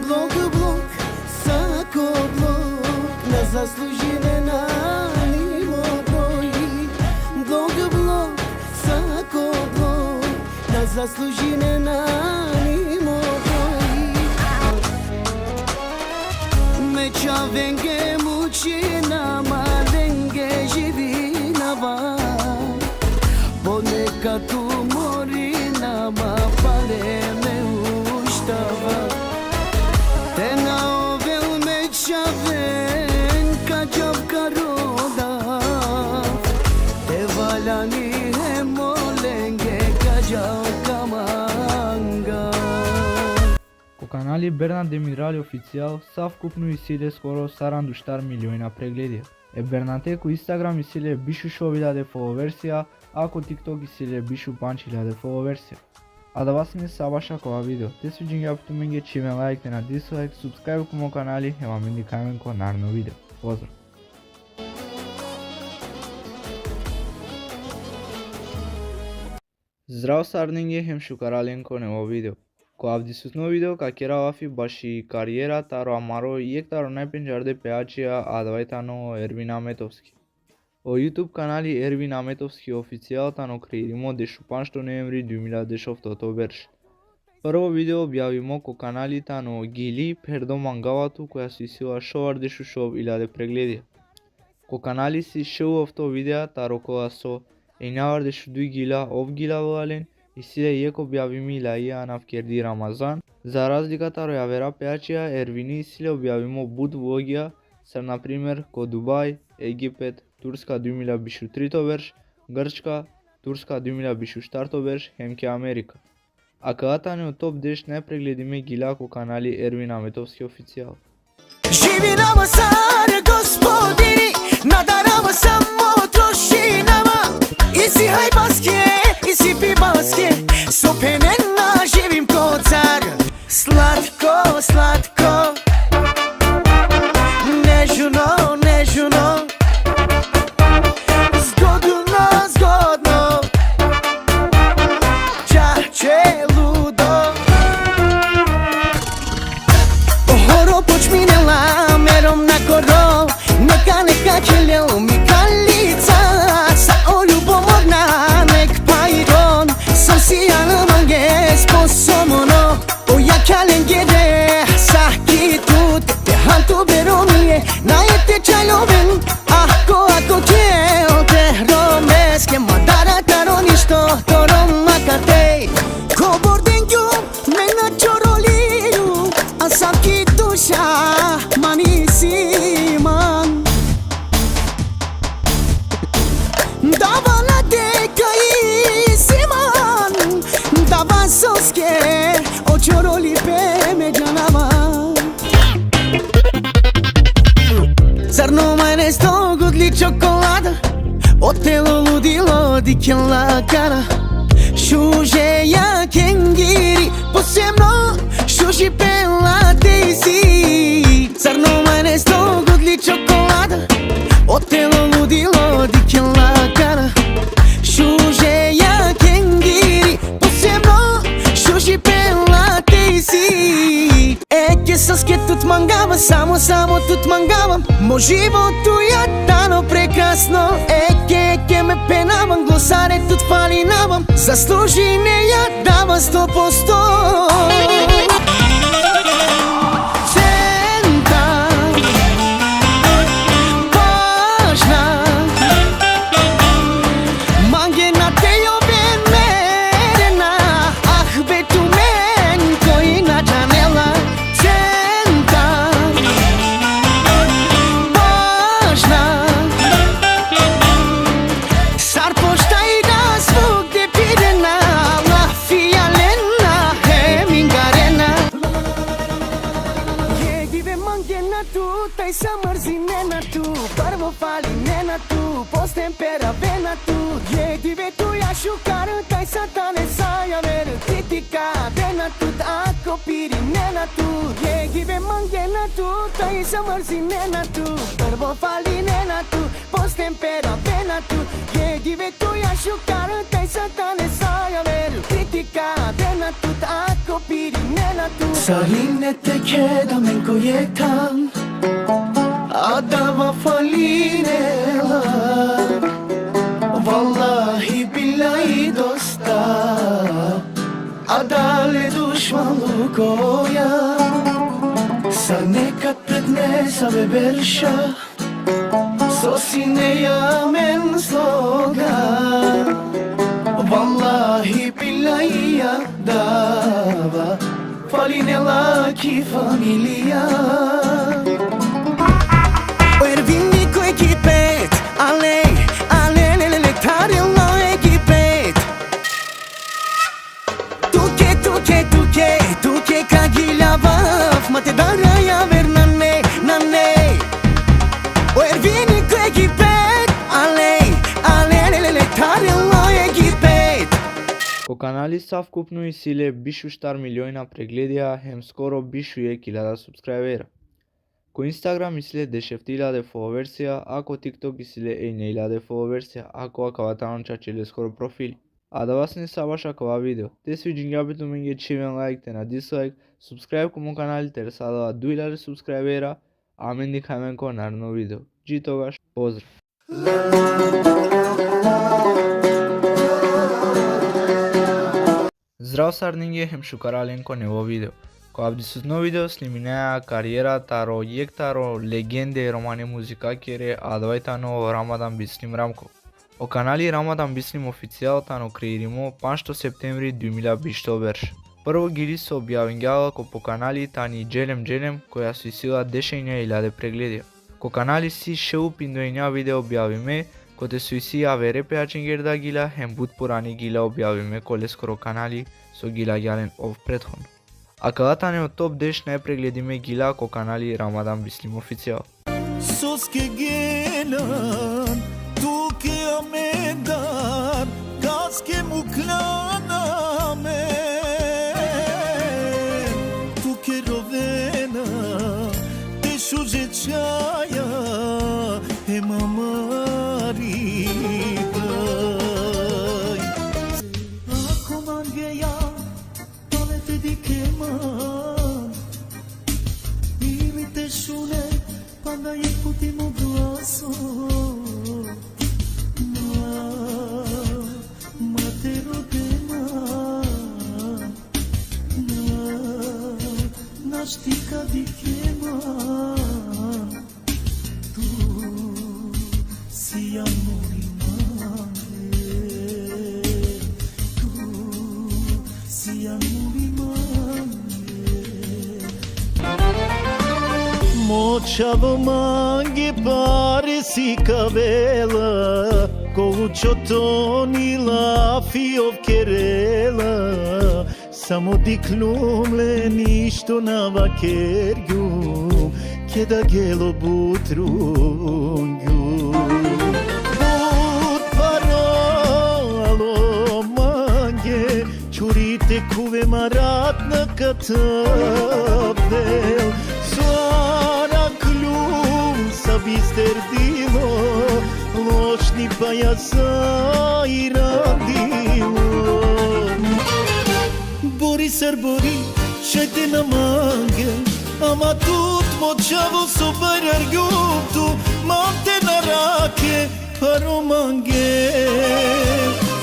Blok, sako blok, ne zaslužine na nimo broji. Blok, sako blok, ne zaslužine na nimo broji. Meća venge mučina, malenge živinava, poneka tu morinama, pale me uštava. Te na ovel meća venka džavka roda, te valjani hemolenge kađavka manga. Ко канали Бернат Демирали официјал савкупно исиле скоро 74 милиони прегледи. Бернате ко Инстаграм исиле бишу шоу 1000 фоловерсија, а ко TikTok исиле бишу панч 1000 фоловерсија. А да вас не сабаша кова видео, те свиѓања аптуменге чиме лайк, на дислайк, субскрайб ко мој канали, ема ми индикамен ко нарно видео. Поздрав! Здраво сарнинге хем шукарален ко нево видео. Ко авдисутно видео ка керавафи баши кариера таро амаро иектаро најпенџарде пеачија адвајтано Ервин Аметовски. О YouTube канали Ервин Аметовски официјал тано креиримо дешупаншто ноември 2010 берш. Прво видео објавимо ко канали тано Гили Пердо Мангавату која си сила шовар дешу шов 1000 прегледи. Ко канали си шоу авто видеа таро која со енавар дешу дуј гила ов гила вален и силе иеко објавими лаија навкерди Рамазан. За разлика таро јавера пеачија Ервини силе објавимо буд влогија се например ко Дубај, Египет, Турска 2000 бишу трито верш, Грчка, Турска 2000 бишу штарто верш, хемке Америка. А каатане од топ 10 најпрегледиме гила ко канали Ервин Аметовски официјал. Živi nama sare gospodini, nadarava samo troši nama. Isi hajbaske, isi pibaske, sopenena živim ko car. Slatko, slatko, nežno, nežno, zgodno, zgodno, čače ludo. Horo počminela merom na koro, neka ćeljel mi kalica, sa oljubomorna nek pajron, sam sijana mange sposomono, oja kalengere, saki tut, te hantu beromije, najete čajloven, ako tjel te romeske, madara taro ništo, toro makatej, ko bordengju, mena čoroliru, a saki duša, manisiman. Dava deka isiman, dava soske, očoroli pe me džanama. Zar no mene sto godli čokolada, od telo ludilo dikela cara. Šužeja kengiri, posebno šuži pela tezi. Zar no mene sto godli čokolada, od telo ludilo dikela cara. Šužeja kengiri, posebno šuži pela tezi. Eke saske тут мангава, само тут мангавам. Мо живото ја дано прекрасно. Еке ме пенавам, глосаре тут фалинавам. Заслужи не ја дава 100%. fali nena tu, poți tempera vena tu. E divetu ia șucar, tai satane saia ver. Critica dena tu, acopiri nena tu. E give mangena tu, tai să mărzi nena tu. Pervo fali nena tu, poți tempera vena tu. E divetu ia șucar, tai satane saia ver. Critica dena tu, acopiri nena tu. Saline te cheda menko jekam. Adava falinela Vallahi billahi dosta Adale dušmanluk oja Sa nekad pred nesa beberša Sosine men sloga Vallahi billahi adava Falinela ki familia Ervinniku ekipet, alej, alelelele, tarilla ekipet. Tuke kagila vaf, mate daraya ver nanne, nanne. Ervinniku ekipet, alej, alelelele, tarilla ekipet. Ко канали са вкупно и силе бишу штар милиони прегледија, хем скоро бишу е 1000 субскрайбера. Ко Instagram исиле 10.000 фоловерсија, а ко TikTok исиле 1.000 фоловерсија, а ко акаватан чачеле скоро профили. А да вас не сабаша кова видео, те свиџиња биту менге чивен лайк, те на дислайк, субскрайб ко мо канали, те садава 2000 субскрайбера, а мен дихајмен ко нарно видео. Джи тогаш, поздрав! Здрав сарнинге хем шукарален ко нево видео. Ко абдисузно видео слиминеа кариера таро јектаро легенде романе музика кере адвајтано Рамадан Бислим Рамко. О канали Рамадан Бислим официјал тано креиримо 5 септември 2020 берш. Прво гили се објавингала ко по канали тани Джелем која се сила 10.000 прегледија. Ко канали си шеу пиндојња видео објавиме, ко те суиси авере пеачингерда гила хем бут порани гила објавиме коле скоро канали со гила јален ов претходно. А калатане од топ 10 најпрегледиме гила ко канали Рамадан Бислим официјал. Soske gelan, tuke amedan, kaske muklaname, tuke rovena, te shuje chaya, he mamarigai. Ako mangeya, tole te dikeman, ili te shune, Panda je putimo glaso Ma te rodema Naš ti kad ikema Tu si amor imane Tu si amor imane Moćavo mange pare si kavela Koučo tonila fiov kerela Samo diklumle ništo na vakerju Keda gelo butrunju Bud paralo mange Čurite kuve marat na katabel Bisterdilo, lošni pajasa i radilo Bori sar bori, šajte na mange Ama tut moćavo sobar argutu Mamte na rake, paro mange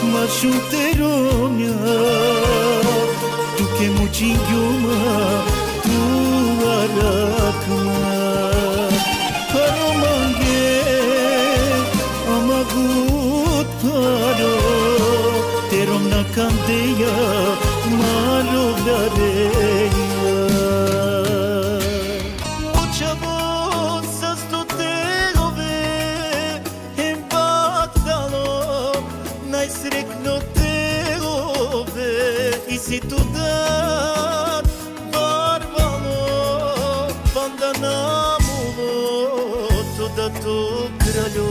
Ma šute romja Tuke mučinjuma, tu arakma Amagut paro Terom na kandeja Malo vlareja Moćavo sa stotelove Hem baktalo Najsrekno telove I si tu dan Barvalo Banda namulo To da to kraljo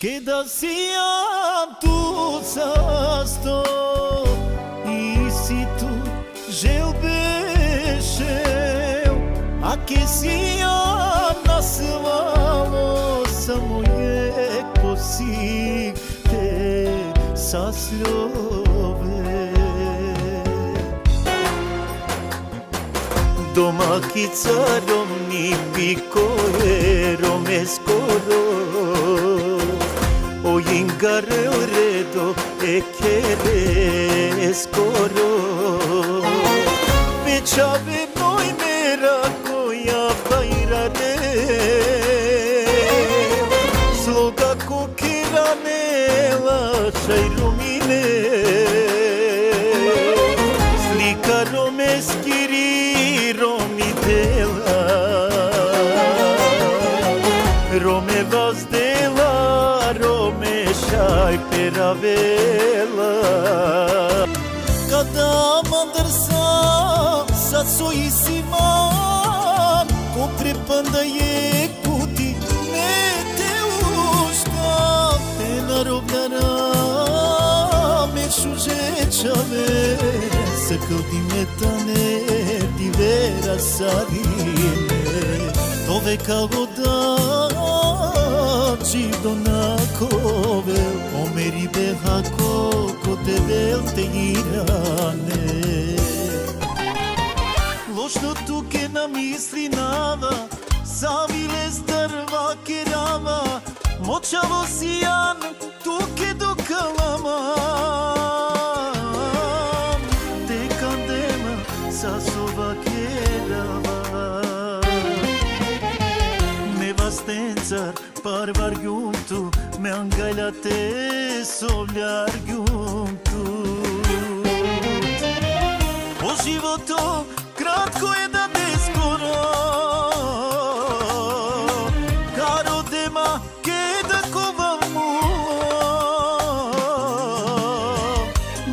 Che da sia tu sasto I si tu želbešel A che sia nasvalo Samo je posig te sa sljove Domaćica romni picore rome skoro O ingare redo e kere skoro Beçave noi mera koja bayrade Sloga kokiranela čaj rumine Slika romeskiri romi dela Rome vazdela Rome šaj peravela Kada mandrsa sa soji siman Ko prepanda je kuti ne te ušta Te narobljara me šužečave Sakal di metane di vera sadine Dove kao da Givdo na kovel Omeri behako ko te velte irane Lošno tuke na misli nava Savile strva kerava Močavo sijan tuke do kalama Te kandema sa sova kerava Me vastențar Parvar juntu, me angailate sovljar juntu O životo kratko je da beskoro Karo dema keda kovamu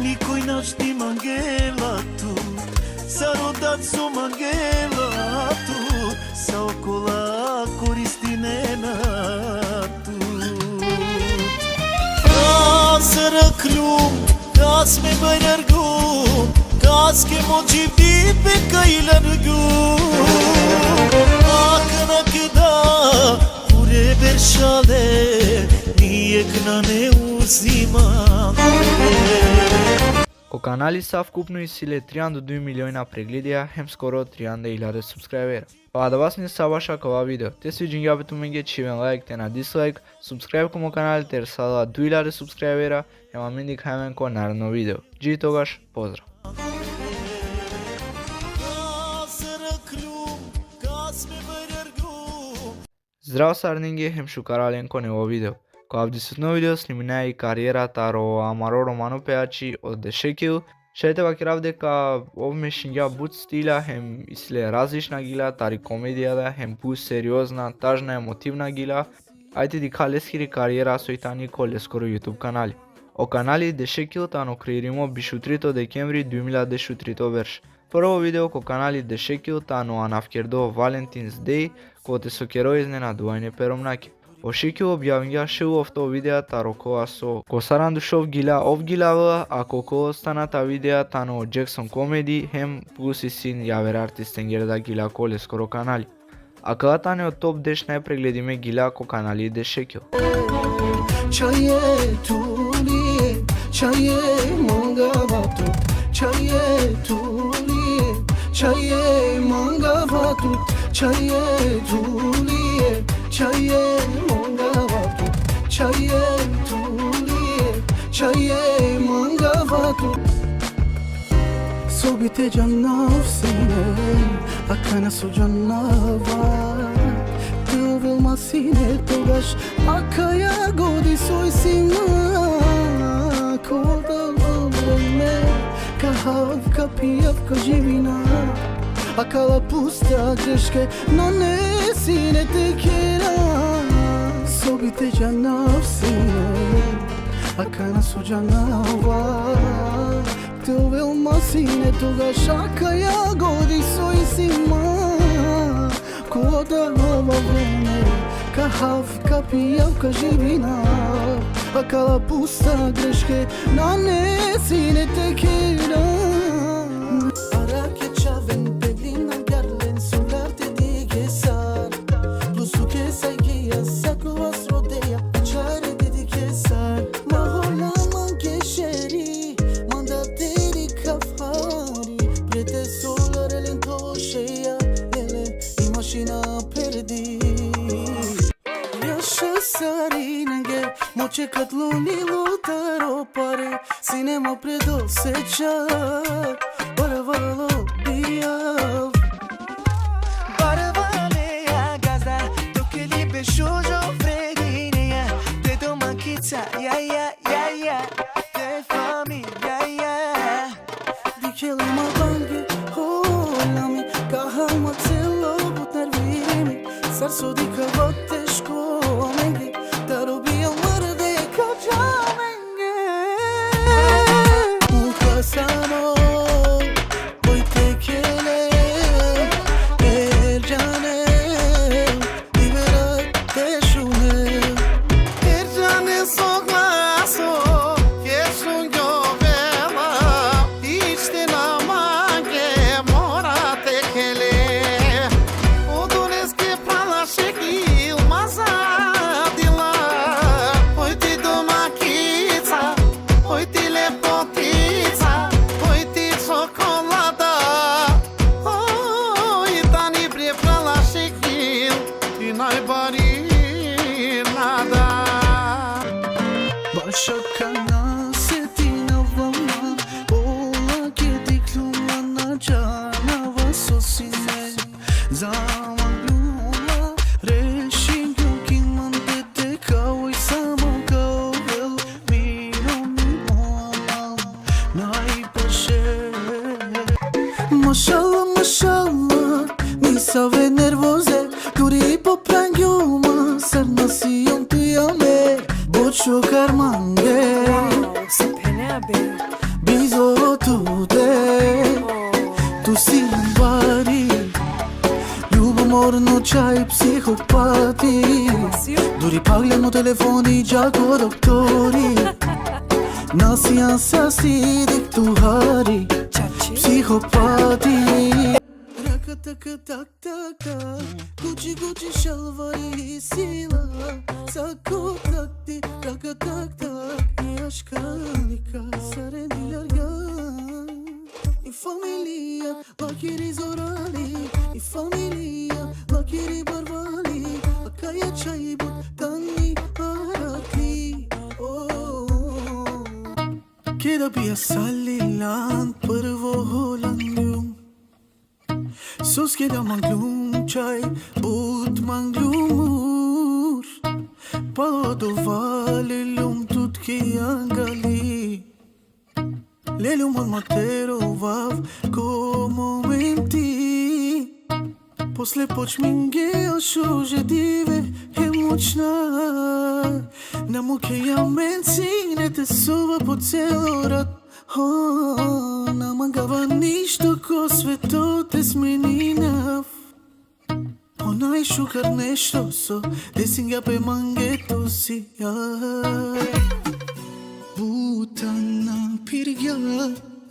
Nikoj naš ti mangela tu Sarodat su mangela tu Sa okola koristine na Sărăclu, cas me bărărgu Cas ke moji vipe kailargu Akna keda pure bershale Nijek na ne uzimam O канали са вкупно исиле 3 до 2 милиони прегледија, хем скоро 300.000 субскрайбера. А да вас не сабаша кова видео, те свиđin јабето менге чивен лайк, те на дислайк, субскрайб комо канал, те сала 2000 субскрайбера, ема миндик хајмен ко наредно видео. Джи тогаш, поздрав! Здраво сарнинге, хем шукарален ко нево видео. Која вдисутно видео снимина и кариерата ро амаро романо пеачи од Дешекил, шете вакирав дека овмешинја буд стила хем исле различна гила, тари комедијата хем пу сериозна, тажна, емотивна гила, ајте дика лескири кариера сојтани ко лескоро YouTube канали. O канали Дешекил тано креиримо бишутрито декември 2013 верш. Прво видео ко канали Дешекил тано анавкердо Valentine's Day, ко те сокеро изненадување перомнаке. Ошики објавија шеу овто видеа таро коа со Косаран Душов гила ов гилава, а коко останата видеа тано Джексон комеди, хем плюс и син јавер артистен герда гила коле скоро канали. А калатане од топ деш најпрегледиме гила ко канали Дешекил. Çaye tuliye, çaye mangavatu Çaye tuliye, çaye mangavatu Çaye tuliye, çaye mangavatu Çaye tuliye, çaye mangavatu Sobite cannavsine, akana su cannava Masine togaš akaya godi soj sina Koda vreme kahavka pijavka živina Akala pusta greške no ne sine tekera Sobite canavsine akana su canava Tevel masine togaš akaya godi soj sina Koda vreme Kahafka pijavka živina Akala pusta greške Na nesine tekira Arake čaven Peglina garlen Sugarte dige sar Lusuke saygija Sakova srodeja Čare dedike sar Mahola manke šeri Manda teri kafari Prete solar lento šeja Ele I mašina perdi Sarinege, moće kad luni lutaro pare, sinema predosjećat, baravalo bijav. Baravaleja gazda, dok je libe šužo fregineja, te domakica, ja, te familija, ja. Dikjeli ma bangi, hola mi, kahama celo but nerviri mi, sar so dika vak teško. Šakana setina vama Ola ke diklula na džanava sosine Zama ljula Rešim ljuki man dete Kao I samo kao vel Miro mi mola Najpaše Mašala, mašala Nisave nervoze Duri po prangjuma Srna si on pijame Bočo karmange Bizo tude Tu si bari Ljubomorno čaj psihopati Duri pagliano telefoni Đako doktori Nasijan sasi diktuhari Psihopati Raka taka tak tak tak Gucci Gucci šalvari sila Sako takti Raka tak tak I aşkalika Saredilerga I familia Bakiri zorali I familia Bakiri barvali Akaya čaj but Tani araki Keda bia salilan Prvo holandum Sos keda manglum čaj Bud manglumur Palo vale lum tutki angali Lelum on matero vav Ko momenti После почминге ошуже диве Емучна На муке ја менци Не те сува по цело рад На мангава ништо ко светот е сменинав Онај шукар нешто со Десинга пе мангето си Бутана пиргја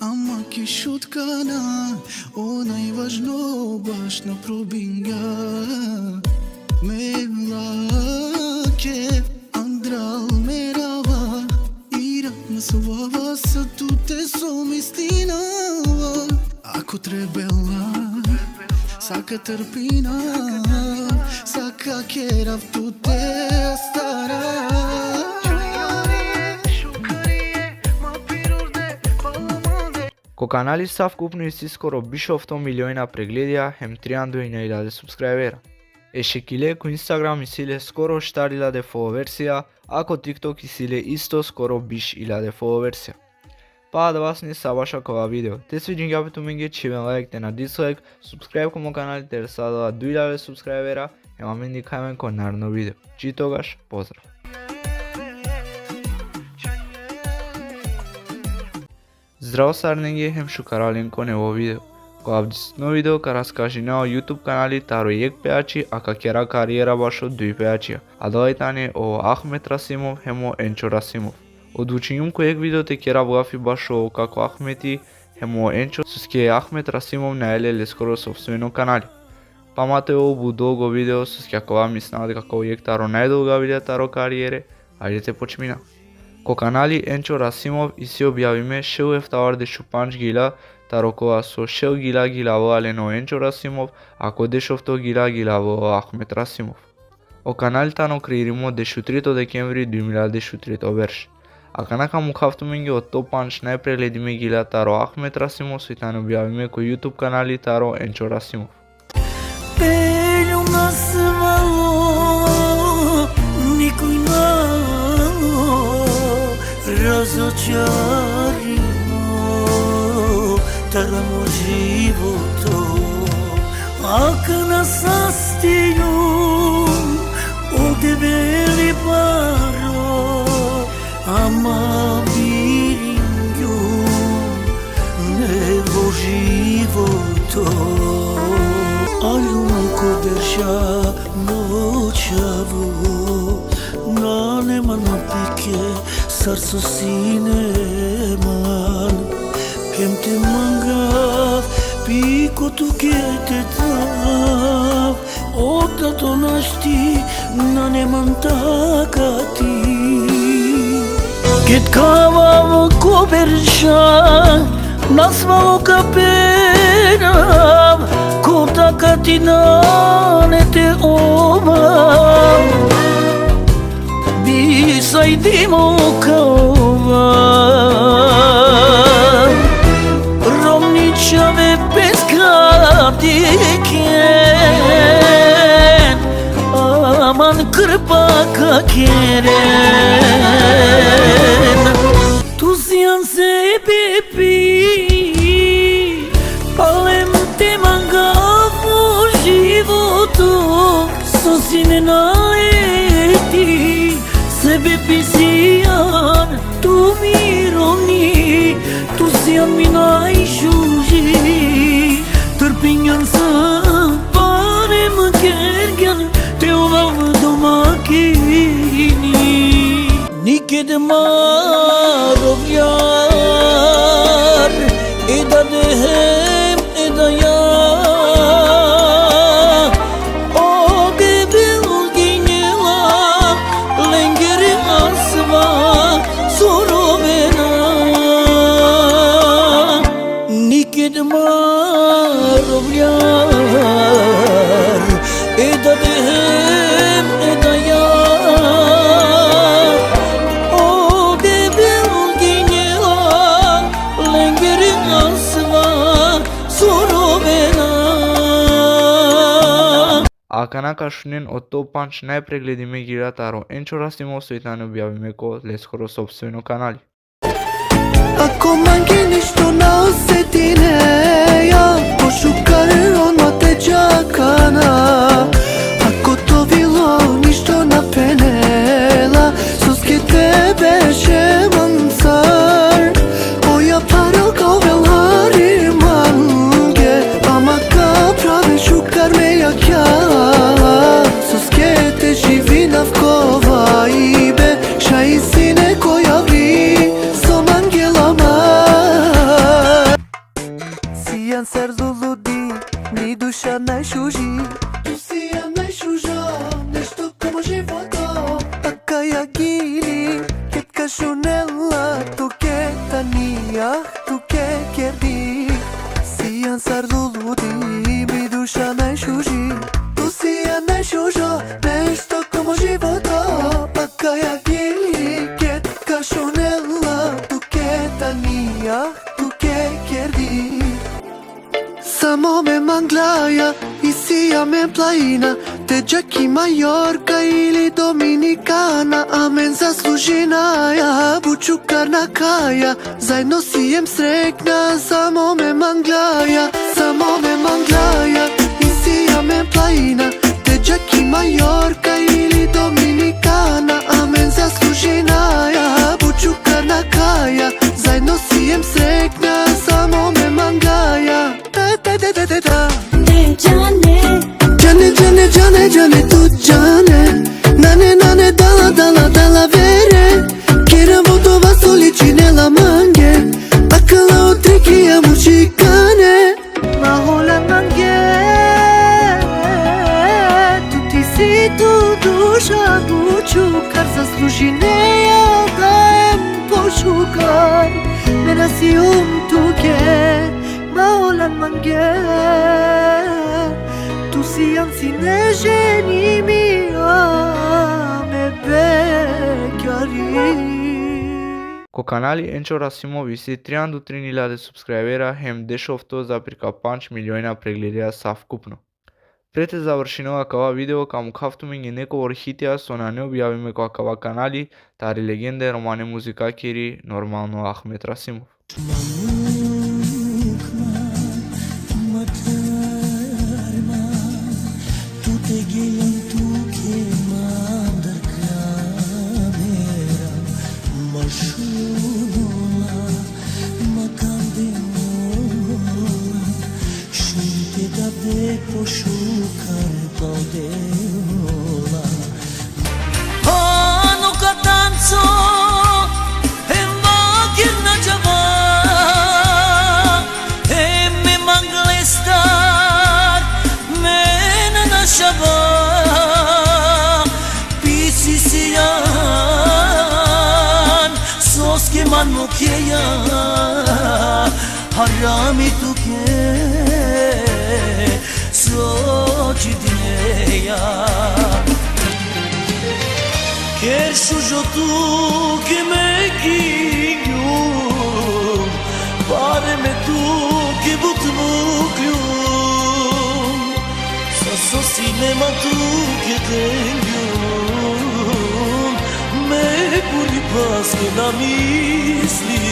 Ама ке шуткана Онај важно баш на пробинга Мелаке Андрал мерава Ирак насувава Са туте со мистинава Ако требела Сака трпина Сака керав туте стара Ко канали са вкупно и си скоро бише 100 милиони прегледија, хем 3.000 субскрајбера. Ешекиле ко Инстаграм и силе скоро штар 1000 фоловерсија, ако TikTok и силе исто скоро биш 1000 фоловерсија. Па да вас не сабаша кова видео. Те свиѓен гапето менге чивен лайк, те на дислайк, субскрајб комо канали те садава 2000 субскрајбера, ема мен дикајмен ко нарно видео. Чи тогаш, поздрав! Здраво сарненге, хем шукарален кон ево видео. Кој видео ка раскажи на YouTube канали таро јек пејачи, а ка кера кариера баш од дуј пејачија. А доајтане о Ахмет Расимов хемо Енчо Расимов. Одучињум кој јек видео те кера вгафи баш о како Ахмети хемо Енчо суске Ахмет Расимов наеле скоро собствено канали. Памате обу долго видео суске кога мислат како јек таро најдолга видео таро кариере, ајдете почмина. Ко канали Енчо Расимов и се објавиме шел ефтавар дешу панч гила таро кога со шел гила во алено Енчо Расимов, ако дешовто гила во Ахмет Расимов. О канали тано креиримо дешу 3 декември 2003 верш. А канака му кафтуменге од топ панч најпрегледиме гила таро Ахмет Расимов со тано објавиме кој YouTube канали таро Енчо Расимов. Пелју насвало, никој нало, разочарино, тарамо живото, ака на састију, одебели паро, ама бирингју, не во живото. Алјунко берша ночаво, на нема на пике, сарцо синеман. Хем те мангав, пикото ке те трав, одато нашти, на неман така ти. Кеткава во коберша, насвало капенав, кота катина не те омам, бисај димо каова, ромничаве пескатикен, аман крпака керен, тузијан се пепи, палем те мангав во живото, со сине наети, себе писијан, ту ми ромни, ту сијан ми најшужи, трпињан сам, парем кергјан, те овав домакини, никеде маровјар, еда дехем, еда ја, оде белгинела, ленгери асва, соровена, никеде маровјар, еда дехем, еда ја, оде белгинела, ленгери асва, соровена. А канака шунен од топ панч најпрегледиме гила таро Енчо Расимов со тано објавиме ко лескоро собствено канали. Ако манги ништо не осети неја, пошукар одма те чакана. Ако то било ништо на пенела, суске те беше мансар. Оја парал као велари манге, ама ка прави шукар ме јакја. Суске те живи навкова и бе, шај си некоја ви, со мангелама. Сијан срдо луди, ни душа најшужи, ту сијан најшужа, нешто како живото. Ака ја гили, кетка шунела, ту кета нија, ту ке керди. Сијан срдо луди, ми душа најшужи, ту сијан најшужа, нешто како живото. Ака ја гили, кетка шунела, ту кета нија, ту ке керди. Само ме манглаја и сија ме плаина, те джаки Мајорка или Доминикана, а мен заслужи наја, бучукар на каја, заедно си ем срекна. Само ме манглаја и сија ме плаина, те джаки Мајорка или Доминикана, а мен заслужи наја, бучукар на каја, заедно си ем срекна. Само ме манглаја, служи неја да ем пошукар Мена си туке маолан манге Tu si anzi ne ženi mi a me bekari Ко канали Енчо Расимов виси 3 до 3.000 субскрајбера хем дешовто за прика 5 милиони прегледија савкупно. Пред да завршинува кава видео, каму кафтуме ги неколку хитија со на не објавиме која кава канали, тари легенде романе музикакери, нормално Ахмет Расимов. Hanno catanzo e magir na java e me manglestar mena na shaba pisi siyan sos ke man mukheya harami tu ke soch dineya Quer sujo tu que me guiu Pare me tu que but mucliu Sa cinema tu que tenho Me puri pas que na misli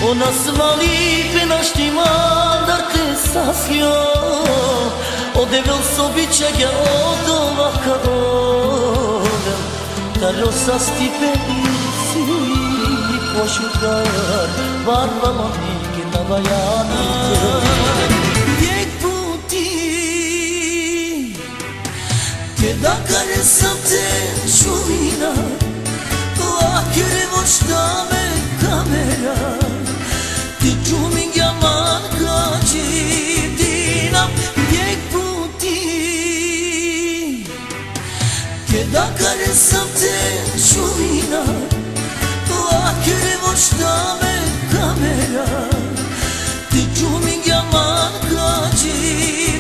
Ona svali pena štimandar te sasio Odevel sobića ja odova kadovel Tarosa stipendisi pošukar Varvama nike na vajanite Jek puti Te da kare sam te šumina Lakere voštame kamera Ti čuming jaman kači dinam Jek puti Te da kare sam te šumina Lakere voštame kamera Ti čuming jaman kači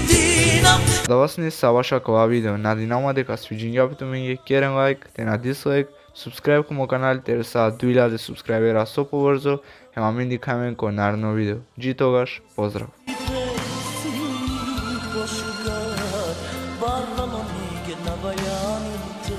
dinam Да вас не саваша кова видео, надинама дека свиџињавито ми ги керен лайк, те на дислайк, subscribe ко мо канал, те са 2000 субскрајбера со побрзо, ема ми индикамен кој наредно видео. Джи тогаш, поздрав! Barvama nige na vajanite